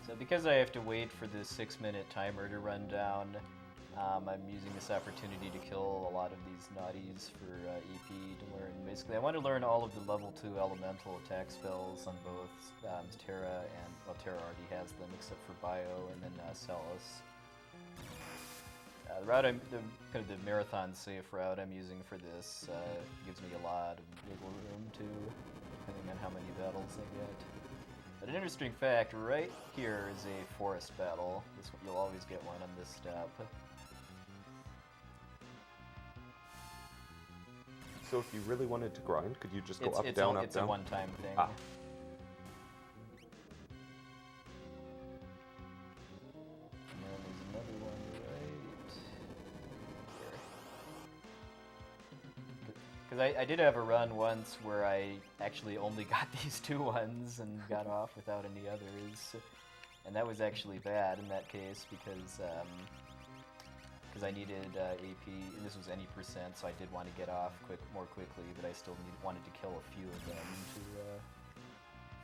So because I have to wait for the 6-minute timer to run down, I'm using this opportunity to kill a lot of these naughties for EP to learn. Basically, I want to learn all of the level 2 elemental attack spells on both Terra and, well, Terra already has them except for Bio, and then Celis. The route the marathon safe route I'm using for this gives me a lot of wiggle room too, depending on how many battles I get. But an interesting fact, right here is a forest battle. This one, you'll always get one on this step. So if you really wanted to grind, could you just go up, down, up, down? It's a one-time thing. Ah. And then there's another one right here. Because I did have a run once where I actually only got these 2 ones and got off without any others. And that was actually bad in that case because I needed AP, and this was any percent, so I did want to get off more quickly, but I still wanted to kill a few of them to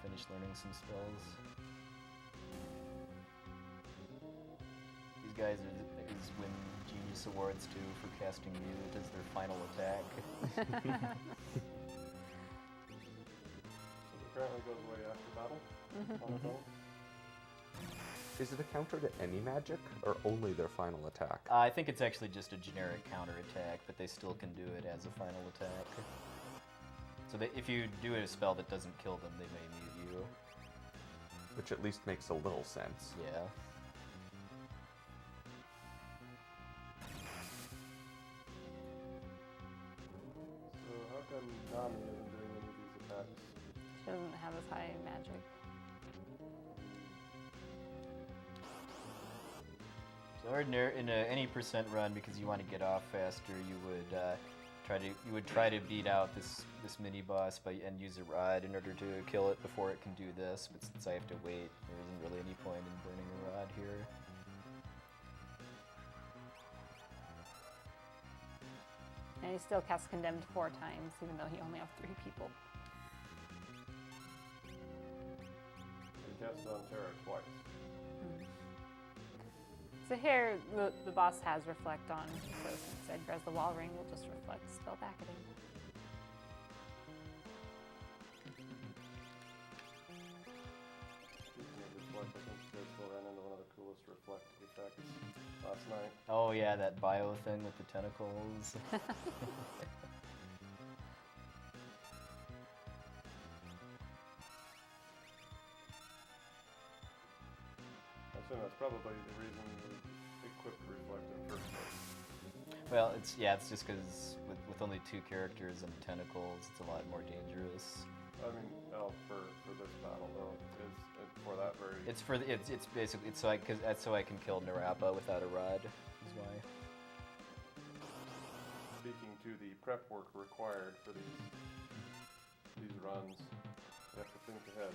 finish learning some spells. These guys win Genius Awards too for casting Mute as their final attack. So it apparently goes away after battle on its own. Is it a counter to any magic, or only their final attack? I think it's actually just a generic counter attack, but they still can do it as a final attack. So if you do a spell that doesn't kill them, they may mute you. Which at least makes a little sense. Yeah. So how come Nami isn't doing any of these attacks? She doesn't have as high magic. So in any percent run, because you want to get off faster, you would try to beat out this mini boss and use a rod in order to kill it before it can do this. But since I have to wait, there isn't really any point in burning a rod here. And he still casts Condemned 4 times, even though he only has 3 people. He cast on Terra twice. So here, the boss has Reflect on, so since Edgar's the Wall Ring, we'll just Reflect spell back at him. Speaking of Reflect, I think you guys still ran into one of the coolest Reflect effects last night. Oh yeah, that bio thing with the tentacles. I assume that's probably the reason you equipped Reflect in the first place. Well, it's just because with only 2 characters and tentacles, it's a lot more dangerous. I mean, for this battle though, is it for that very? It's basically so I can kill Narapa without a rod. Is why. Speaking to the prep work required for these runs, you have to think ahead.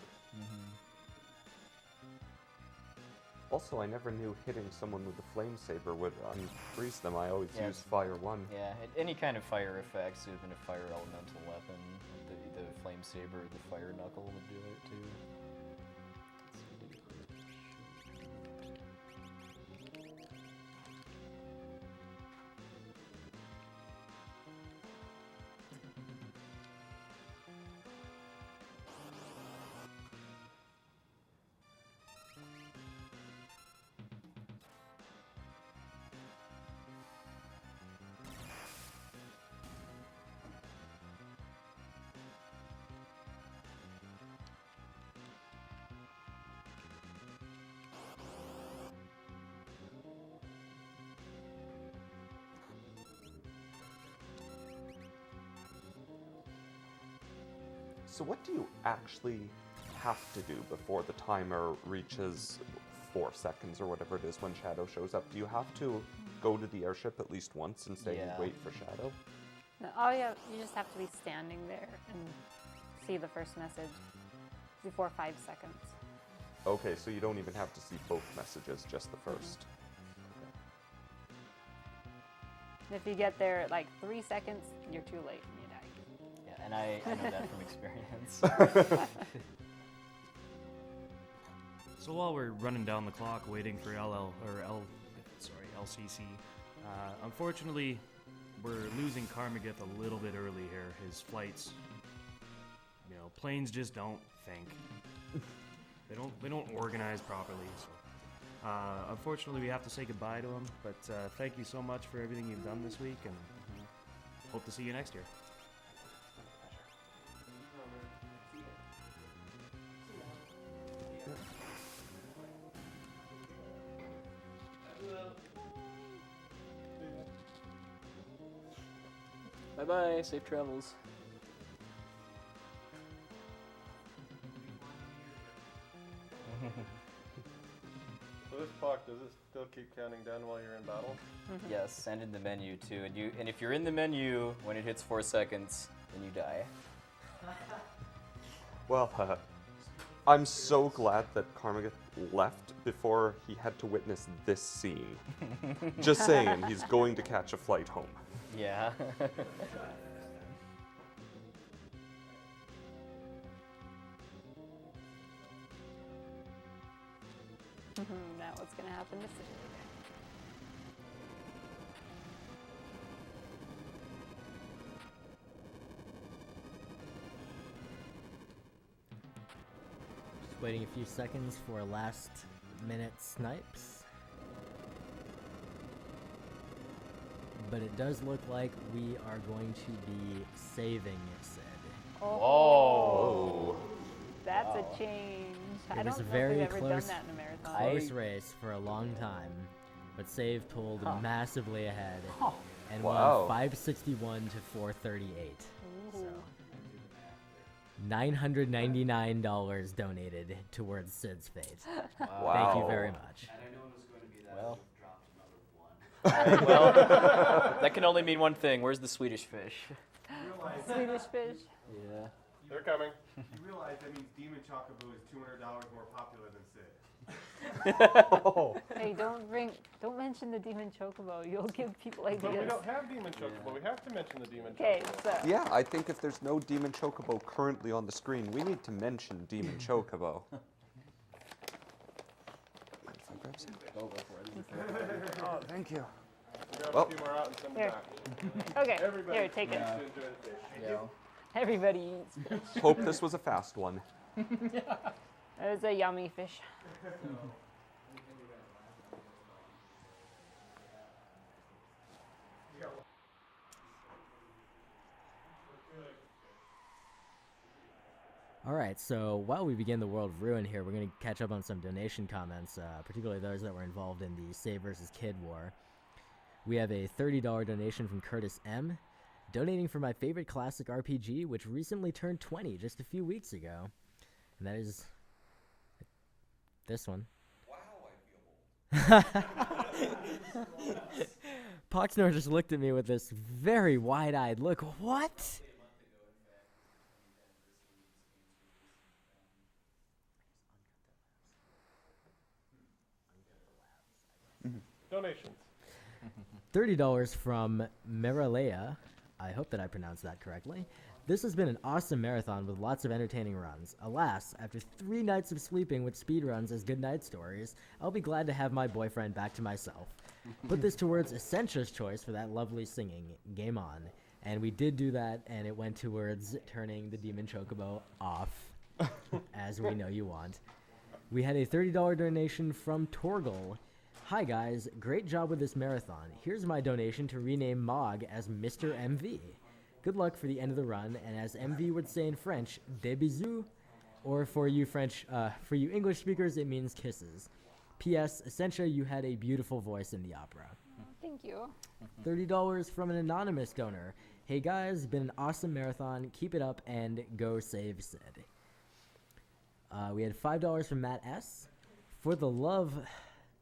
Also, I never knew hitting someone with a flame saber would unfreeze them. I always use Fire 1. Yeah, any kind of fire effects, even a fire elemental weapon, the flame saber, the fire knuckle would do it too. So what do you actually have to do before the timer reaches 4 seconds or whatever it is when Shadow shows up? Do you have to go to the airship at least once and say you wait for Shadow? No, you just have to be standing there and see the first message before 5 seconds. Okay, so you don't even have to see both messages, just the first. And if you get there at like 3 seconds, you're too late and you die. Yeah, and I know that from experience. So So while we're running down the clock waiting for LCC, unfortunately, we're losing Karmageth a little bit early here. His flights, planes just don't think. They don't organize properly. So, unfortunately, we have to say goodbye to him. But thank you so much for everything you've done this week, and hope to see you next year. Bye-bye, safe travels. So this clock, does it still keep counting down while you're in battle? Yes, and in the menu too. And if you're in the menu when it hits 4 seconds, then you die. Well, I'm so glad that Karmageth left before he had to witness this scene. Just saying, he's going to catch a flight home. Yeah. Now what's going to happen to Sid? Just waiting a few seconds for last minute snipes. But it does look like we are going to be saving Sid. Whoa. That's a change. I It don't was a know very if we've ever close, done that in a marathon. close race for a long time, but Save pulled massively ahead and Wow. won 561 to 438. Ooh. So $999 donated towards Sid's fate. Wow. Thank you very much. Well. Alright, well, that can only mean one thing. Where's the Swedish fish? Swedish fish. Yeah. They're coming. You realize that means Demon Chocobo is $200 more popular than Sid. Hey, don't mention the demon chocobo. You'll give people But we ideas. don't have Demon Chocobo. We have to mention the Demon Okay, Chocobo. so Yeah, I think if there's no Demon Chocobo currently on the screen, we need to mention Demon Chocobo. Oh, thank you. Grab Well. a few more out and send Here. them back. okay, Everybody here, take it. needs to enjoy the fish. Yeah. Everybody eats fish. Hope this was a fast one. That was a yummy fish. All right, so while we begin the World of Ruin here, we're going to catch up on some donation comments, particularly those that were involved in the Save vs. Kid war. We have a $30 donation from Curtis M., donating for my favorite classic RPG, which recently turned 20 just a few weeks ago. And that is this one. Wow, I feel old. Poxnor just looked at me with this very wide-eyed look. What? Donations. $30 from Meralea. I hope that I pronounced that correctly. This has been an awesome marathon with lots of entertaining runs. Alas, after 3 nights of sleeping with speedruns as good night stories, I'll be glad to have my boyfriend back to myself. Put this towards Essentia's choice for that lovely singing. Game on. And we did do that, and it went towards turning the Demon Chocobo off, as we know you want. We had a $30 donation from Torgal. Hi guys, great job with this marathon. Here's my donation to rename Mog as Mr. MV. Good luck for the end of the run, and as MV would say in French, des bisous, or for you English speakers, it means kisses. P.S. Essentia, you had a beautiful voice in the opera. Thank you. $30 from an anonymous donor. Hey guys, been an awesome marathon. Keep it up and go save Sid. We had $5 from Matt S. For the love,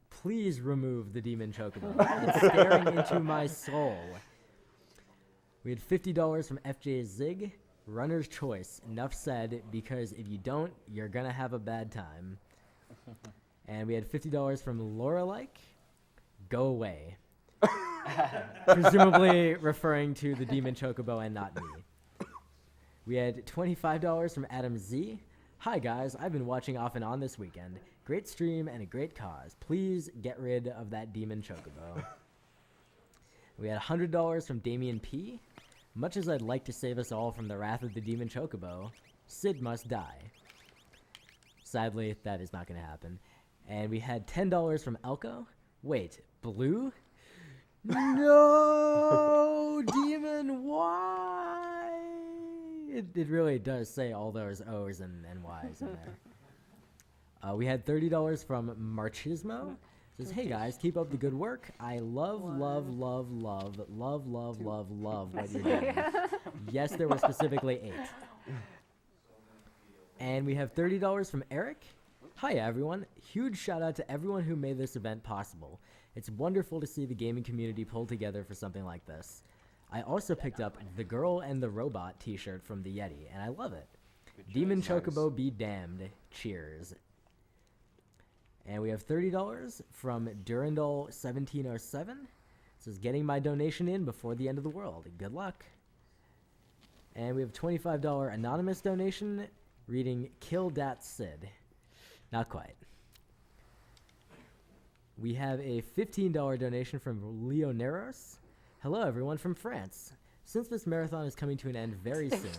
please remove the Demon Chocobo. It's staring into my soul. We had $50 from FJ Zig. Runner's choice. Enough said, because if you don't, you're gonna have a bad time. And we had $50 from Laura Like. Go away. Presumably referring to the Demon Chocobo and not me. We had $25 from Adam Z. Hi guys, I've been watching off and on this weekend. Great stream and a great cause. Please get rid of that demon chocobo. We had $100 from Damien P. Much as I'd like to save us all from the wrath of the demon chocobo, Sid must die. Sadly, that is not going to happen. And we had $10 from Elko. Wait, Blue? No, demon, why? It really does say all those O's and Y's in there. We had $30 from Marchismo. Says, hey guys, keep up the good work. I love what you're doing. Yes, there were specifically 8. And we have $30 from Eric. Hi everyone. Huge shout out to everyone who made this event possible. It's wonderful to see the gaming community pull together for something like this. I also picked up the Girl and the Robot t-shirt from the Yeti, and I love it. Demon Chocobo be damned. Cheers. And we have $30 from Durandal1707. It says, getting my donation in before the end of the world. Good luck. And we have $25 anonymous donation reading Kill Dat Sid. Not quite. We have a $15 donation from Leoneros. Hello everyone from France. Since this marathon is coming to an end very soon,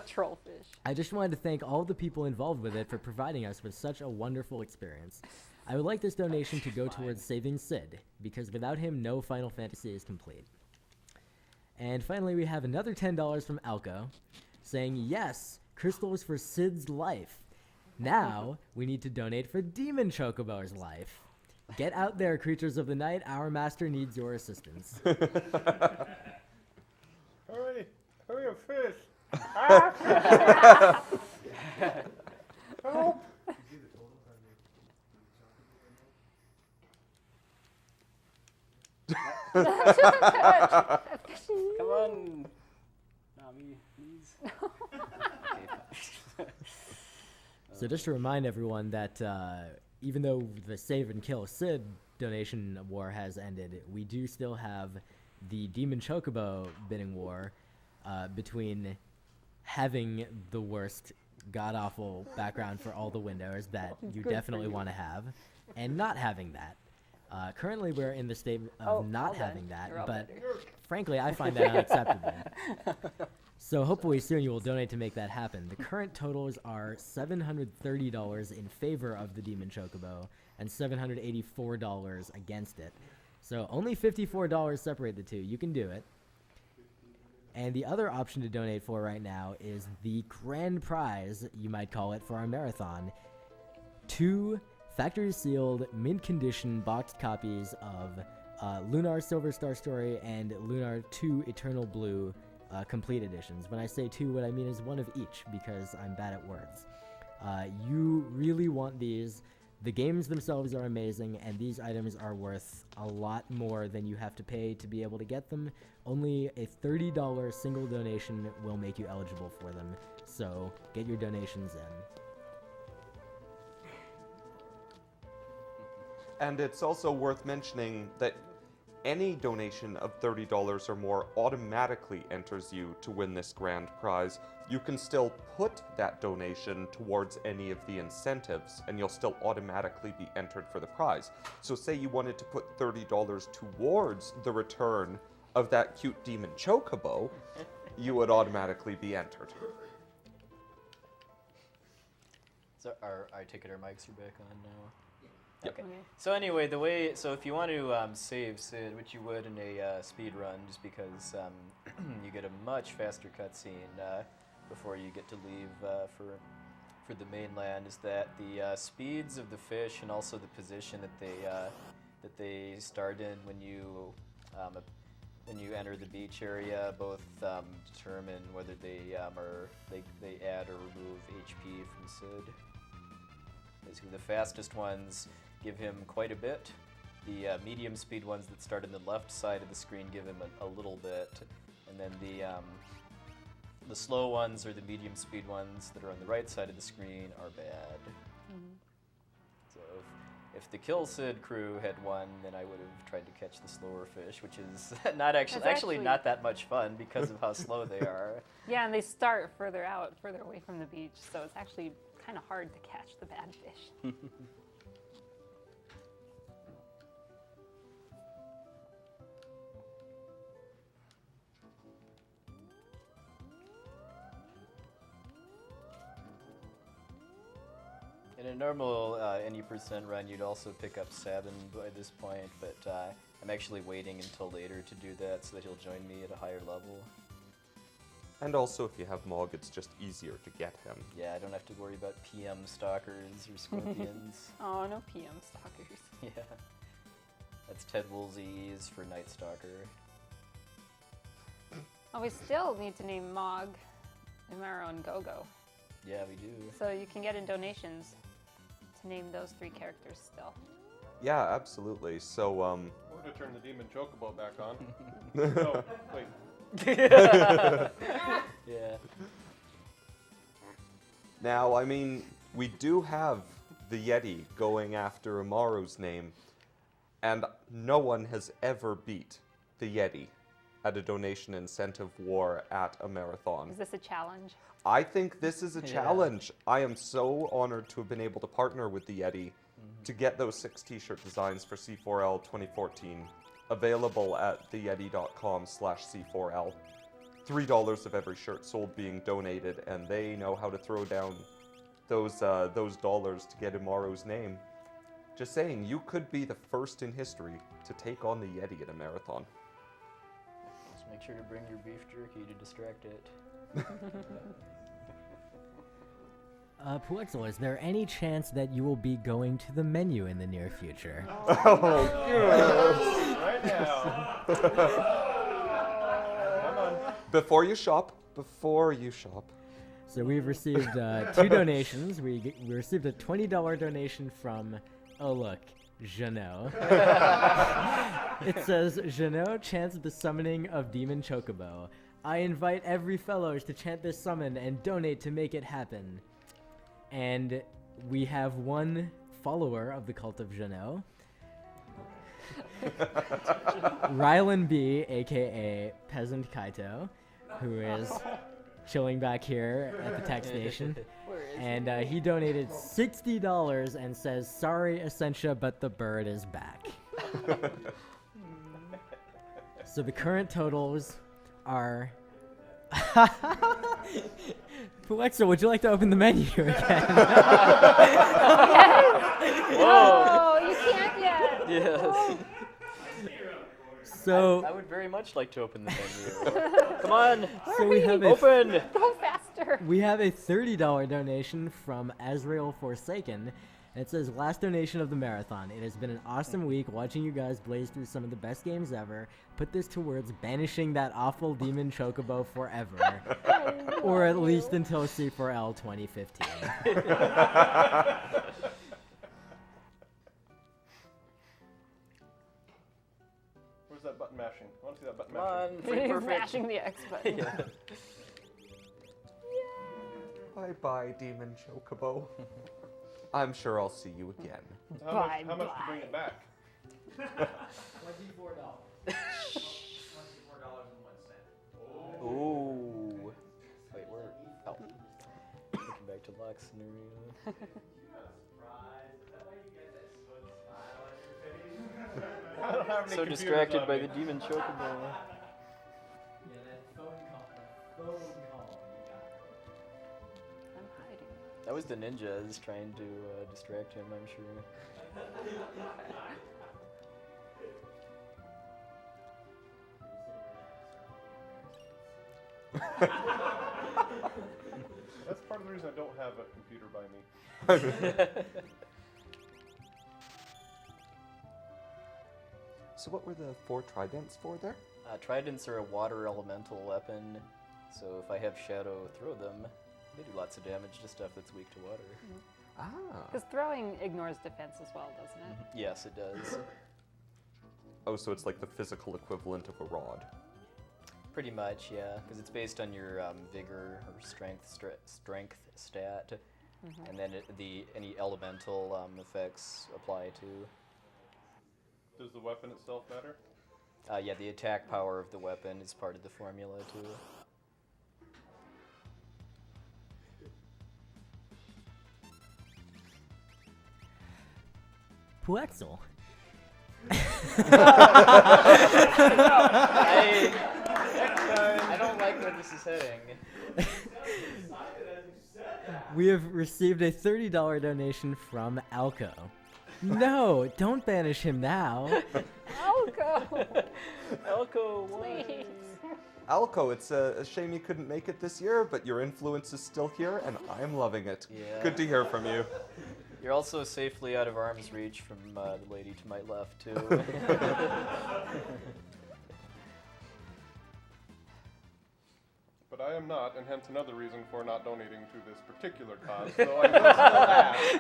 Trollfish. I just wanted to thank all the people involved with it for providing us with such a wonderful experience. I would like this donation to go towards saving Sid, because without him, no Final Fantasy is complete. And finally, we have another $10 from Alco, saying, yes, crystals for Sid's life. Now, we need to donate for Demon Chocobo's life. Get out there, creatures of the night. Our master needs your assistance. Hurry! Hurry up, fish! Help! Come on, Nami, please. So just to remind everyone that even though the Save and Kill Sid donation war has ended, we do still have the Demon Chocobo bidding war between having the worst god-awful background for all the windows that you Good definitely for you. want to have, and not having that. Currently, we're in the state of not all done. having that, You're all but better. frankly, I find that unacceptable. So hopefully soon you will donate to make that happen. The current totals are $730 in favor of the Demon Chocobo and $784 against it. So only $54 separate the two. You can do it. And the other option to donate for right now is the grand prize, you might call it, for our marathon. 2 factory sealed, mint condition boxed copies of Lunar Silver Star Story and Lunar 2 Eternal Blue complete editions. When I say 2, what I mean is 1 of each, because I'm bad at words. You really want these. The games themselves are amazing, and these items are worth a lot more than you have to pay to be able to get them. Only a $30 single donation will make you eligible for them, so get your donations in. And it's also worth mentioning that any donation of $30 or more automatically enters you to win this grand prize. You can still put that donation towards any of the incentives, and you'll still automatically be entered for the prize. So say you wanted to put $30 towards the return of that cute demon chocobo, you would automatically be entered. So our ticketer mics are back on now. Yep. Okay. So anyway, so if you want to save Sid, which you would in a speed run, just because you get a much faster cutscene before you get to leave for the mainland, is that the speeds of the fish and also the position that they start in when you enter the beach area both determine whether they add or remove HP from Sid. Basically, the fastest ones give him quite a bit. The medium speed ones that start on the left side of the screen give him a little bit, and then the slow ones or the medium speed ones that are on the right side of the screen are bad. Mhm. So if the Kill Sid crew had won, then I would have tried to catch the slower fish, which is not actually That's actually- not that much fun because of how slow they are. Yeah, and they start further out, further away from the beach, so it's actually kind of hard to catch the bad fish. In a normal any percent run, you'd also pick up Sabin by this point, but I'm actually waiting until later to do that so that he'll join me at a higher level. And also, if you have Mog, it's just easier to get him. Yeah, I don't have to worry about PM stalkers or scorpions. Oh, no PM stalkers. Yeah. That's Ted Woolsey's for Night Stalker. Oh, we still need to name Mog, Imaro, and Gogo. Yeah, we do. So you can get in donations to name those 3 characters still. Yeah, absolutely. So, Or to turn the demon chocobo back on. No, wait. Yeah. now, I mean, we do have the Yeti going after Amaro's name, and no one has ever beat the Yeti at a donation incentive war at a marathon. Is this a challenge? I think this is a Yeah. challenge. I am so honored to have been able to partner with the Yeti to get those 6 t-shirt designs for C4L 2014 available at theyeti.com/C4L. $3 of every shirt sold being donated, and they know how to throw down those dollars to get Amaro's name. Just saying, you could be the first in history to take on the Yeti at a marathon. Just make sure to bring your beef jerky to distract it. Puexel, is there any chance that you will be going to the menu in the near future? Right now. Come on. Before you shop. So we've received 2 donations. We received a $20 donation from, oh look, Jeannot. It says, Jeannot chants the summoning of Demon Chocobo. I invite every fellows to chant this summon and donate to make it happen. And we have one follower of the Cult of Jeannot. Rylan B, aka Peasant Kaito, who is chilling back here at the tech station. And he donated $60 and says, sorry, Essentia, but the bird is back. So the current totals are... Puexel, would you like to open the menu again? Oh, you can't yet. Yes. So, I would very much like to open the menu. Come on, so we have a open! Go faster. We have a $30 donation from Azrael Forsaken. And it says, last donation of the marathon. It has been an awesome week watching you guys blaze through some of the best games ever. Put this towards banishing that awful demon chocobo forever. Or at least until C4L 2015. Where's that button mashing? I want to see that button Come mashing. on, free He's perfect. mashing the X button. Yeah. Bye-bye, Demon Chocobo. I'm sure I'll see you again. How much to bring it back? Ooh. Wait, where? Oh. Looking back to Locke's scenario. I don't have any So computers distracted on by me. the demon chocobo. I'm hiding. That was the ninjas trying to distract him, I'm sure. That's part of the reason I don't have a computer by me. So what were the 4 tridents for there? Tridents are a water elemental weapon, so if I have Shadow throw them, they do lots of damage to stuff that's weak to water. Ah. Because throwing ignores defense as well, doesn't it? Yes, it does. Oh, so it's like the physical equivalent of a rod. Pretty much, yeah, because it's based on your vigor or strength stat. and then any elemental effects apply too. Does the weapon itself matter? Yeah, the attack power of the weapon is part of the formula too. Puexel. I don't like where this is heading. We have received a $30 donation from Alco. No, don't banish him now. Elko! Elko, Please. Alco, it's a shame you couldn't make it this year, but your influence is still here, and I'm loving it. Yeah. Good to hear from you. You're also safely out of arm's reach from the lady to my left too. But I am not, and hence another reason for not donating to this particular cause. So I will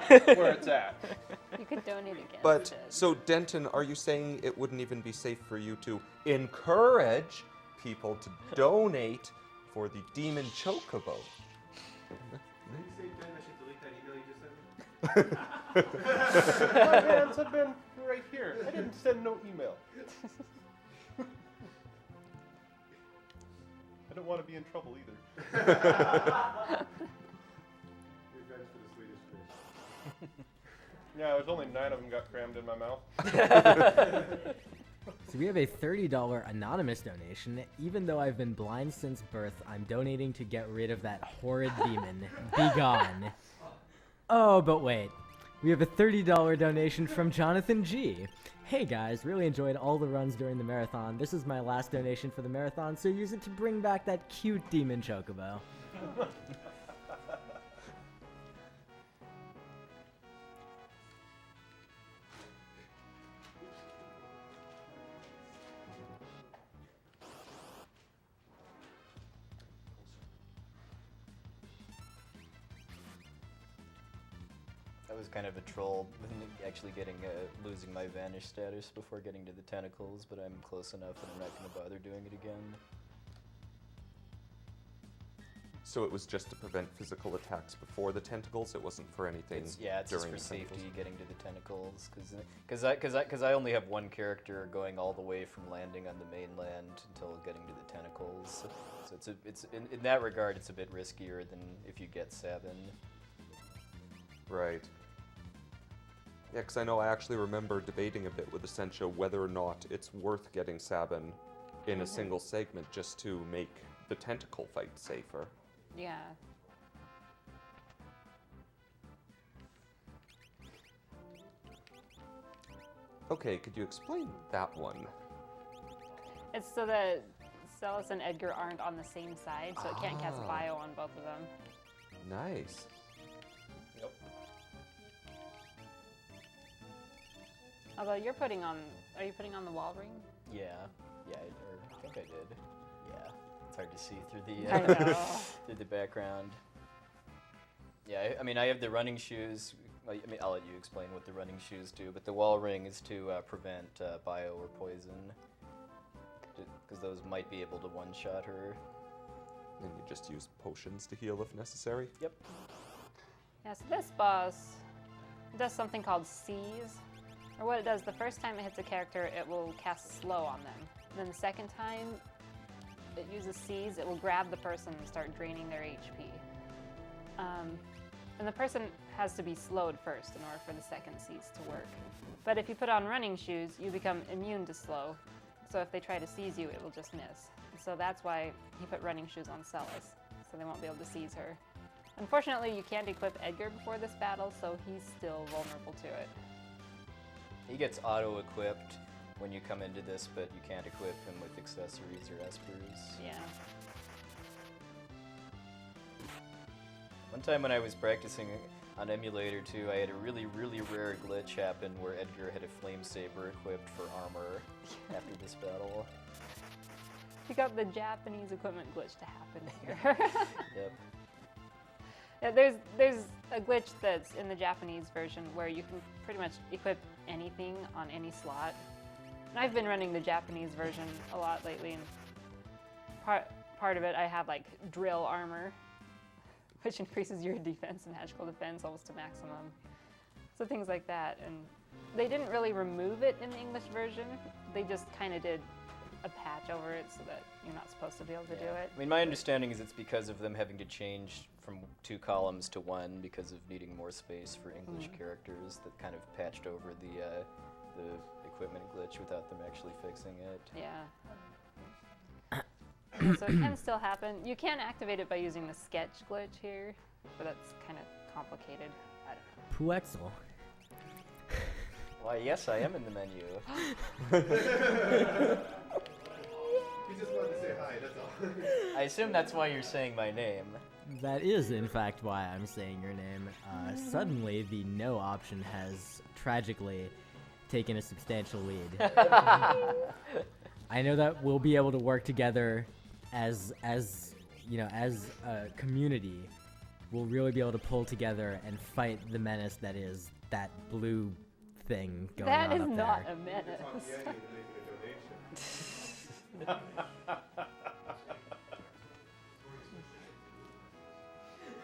still ask where it's at. You could donate again. But, instead. so Denton, are you saying it wouldn't even be safe for you to encourage people to donate for the Demon Chocobo? Did you say, Ben, I should delete that email you just sent me? My hands have been right here. I didn't send no email. I don't want to be in trouble either. Revenge for the Swedish fish. Yeah, there's only 9 of them got crammed in my mouth. So we have a $30 anonymous donation. Even though I've been blind since birth, I'm donating to get rid of that horrid demon. Be gone. Oh, but wait. We have a $30 donation from Jonathan G. Hey guys, really enjoyed all the runs during the marathon. This is my last donation for the marathon, so use it to bring back that cute demon chocobo. I was kind of a troll, actually losing my vanish status before getting to the tentacles, but I'm close enough and I'm not going to bother doing it again. So it was just to prevent physical attacks before the tentacles? It wasn't for anything It's just during for the safety tentacles? getting to the tentacles, because I only have one character going all the way from landing on the mainland until getting to the tentacles. So it's in that regard, it's a bit riskier than if you get Sabin. Right. Yeah, because I know I actually remember debating a bit with Essentia whether or not it's worth getting Sabin in a single segment just to make the tentacle fight safer. Yeah. Okay, could you explain that one? It's so that Celis and Edgar aren't on the same side, so it can't cast Ah. bio on both of them. Nice. Yep. Although are you putting on the wall ring? Yeah, I think I did. Yeah, it's hard to see through I the know. through the background. Yeah, I mean, I have the running shoes. Well, I mean, I'll let you explain what the running shoes do, but the wall ring is to prevent bio or poison, because those might be able to one-shot her. And you just use potions to heal if necessary? Yep. Yeah, so this boss does something called Seize. Or what it does, the first time it hits a character, it will cast slow on them. And then the second time it uses Seize, it will grab the person and start draining their HP. And the person has to be slowed first in order for the second Seize to work. But if you put on running shoes, you become immune to slow. So if they try to seize you, it will just miss. And so that's why he put running shoes on Celis, so they won't be able to seize her. Unfortunately, you can't equip Edgar before this battle, so he's still vulnerable to it. He gets auto-equipped when you come into this, but you can't equip him with accessories or espers. Yeah. One time when I was practicing on Emulator 2, I had a really, really rare glitch happen where Edgar had a flame saber equipped for armor after this battle. You got the Japanese equipment glitch to happen here. Yep. Yeah, there's a glitch that's in the Japanese version where you can pretty much equip anything on any slot. And I've been running the Japanese version a lot lately, and part of it I have like drill armor. which increases your defense and magical defense almost to maximum. So things like that. And they didn't really remove it in the English version. They just kind of did a patch over it so that you're not supposed to be able to do it. I mean, my understanding is it's because of them having to change from 2 columns to 1 because of needing more space for English characters that kind of patched over the equipment glitch without them actually fixing it. Yeah. So it can still happen. You can activate it by using the sketch glitch here, but that's kind of complicated. I don't know. Puexel. Why, yes, I am in the menu. He just wanted to say hi, that's all. I assume that's why you're saying my name. That is, in fact, why I'm saying your name. Suddenly, the no option has tragically taken a substantial lead. I know that we'll be able to work together as you know, as a community. We'll really be able to pull together and fight the menace that is that blue thing going That on is up not there. a menace. Talk to Yanni to make a donation.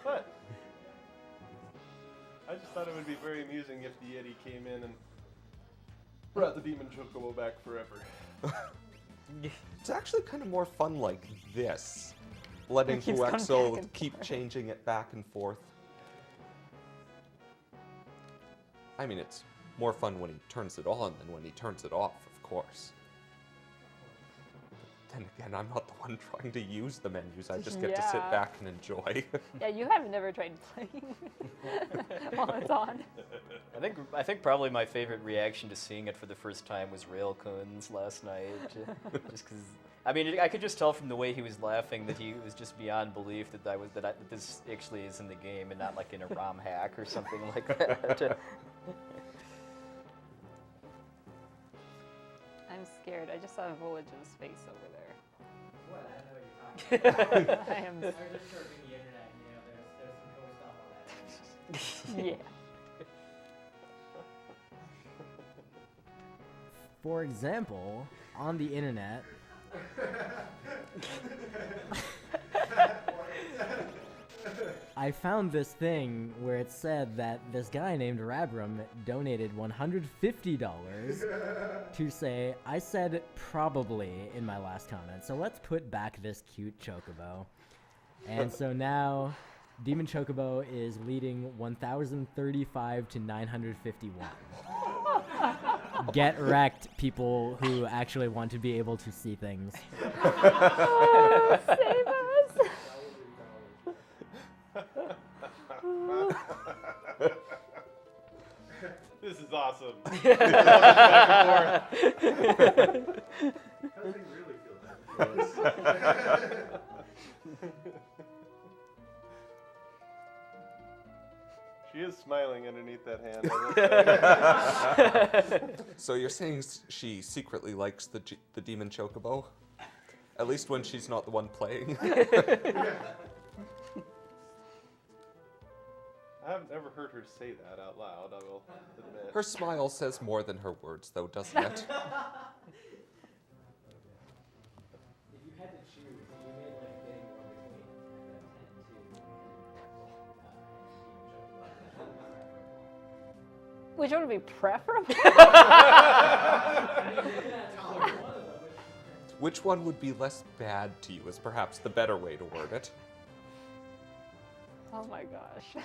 But I just thought it would be very amusing if the Yeti came in and brought the Demon Chocobo back forever. It's actually kind of more fun like this, letting It keeps going back Puexel and keep forth. changing it back and forth. I mean, it's more fun when he turns it on than when he turns it off, of course. Then again, I'm not the one trying to use the menus. I just get to sit Yeah. back and enjoy. Yeah, you have never tried playing while it's on. I think probably my favorite reaction to seeing it for the first time was Railcoons last night. Just because, I mean, I could just tell from the way he was laughing that he was just beyond belief that that this actually is in the game and not like in a ROM hack or something like that. I'm scared. I just saw Volige's face over there. What? I know what you're talking about. I am. They're just surfing the internet, you know, there's some cool stuff on that. Yeah. For example, on the internet, I found this thing where it said that this guy named Rabram donated $150 to say, I said probably in my last comment, so let's put back this cute chocobo. And so now, Demon Chocobo is leading 1,035 to 951. Get wrecked, people who actually want to be able to see things. Oh, save us! This is awesome. How does he really feel that? She is smiling underneath that hand. I will say. So you're saying she secretly likes the Demon Chocobo? At least when she's not the one playing? I haven't ever heard her say that out loud, I will admit. Her smile says more than her words, though, doesn't it? If you had to choose, you made like getting one between Which one would be preferable? Which one would be less bad to you is perhaps the better way to word it. Oh my gosh.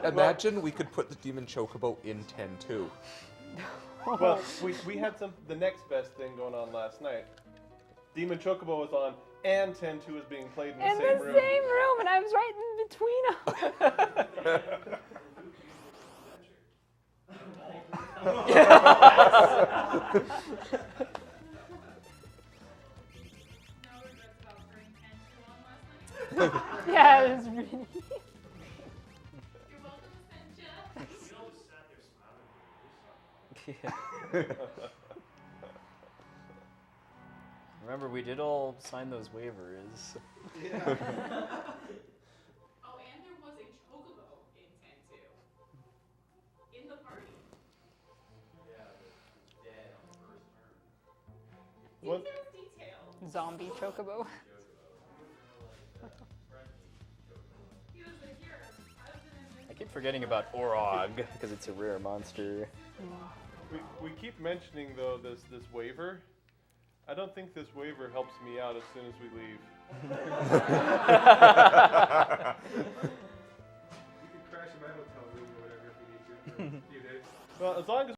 Imagine we could put the Demon Chocobo in 10-2. Well, we had the next best thing going on last night. Demon Chocobo was on, and 10-2 was being played in the In same the room. same room, and I was right in between them. Yeah, it was really. Remember, we did all sign those waivers. Oh, and there was a chocobo in 10-2. In the party. What? Details. Zombie chocobo. He was forgetting about Orog because it's a rare monster. We keep mentioning though this waiver. I don't think this waiver helps me out as soon as we leave. You can crash in my hotel room or whatever if you need to for a few days. Well, as long as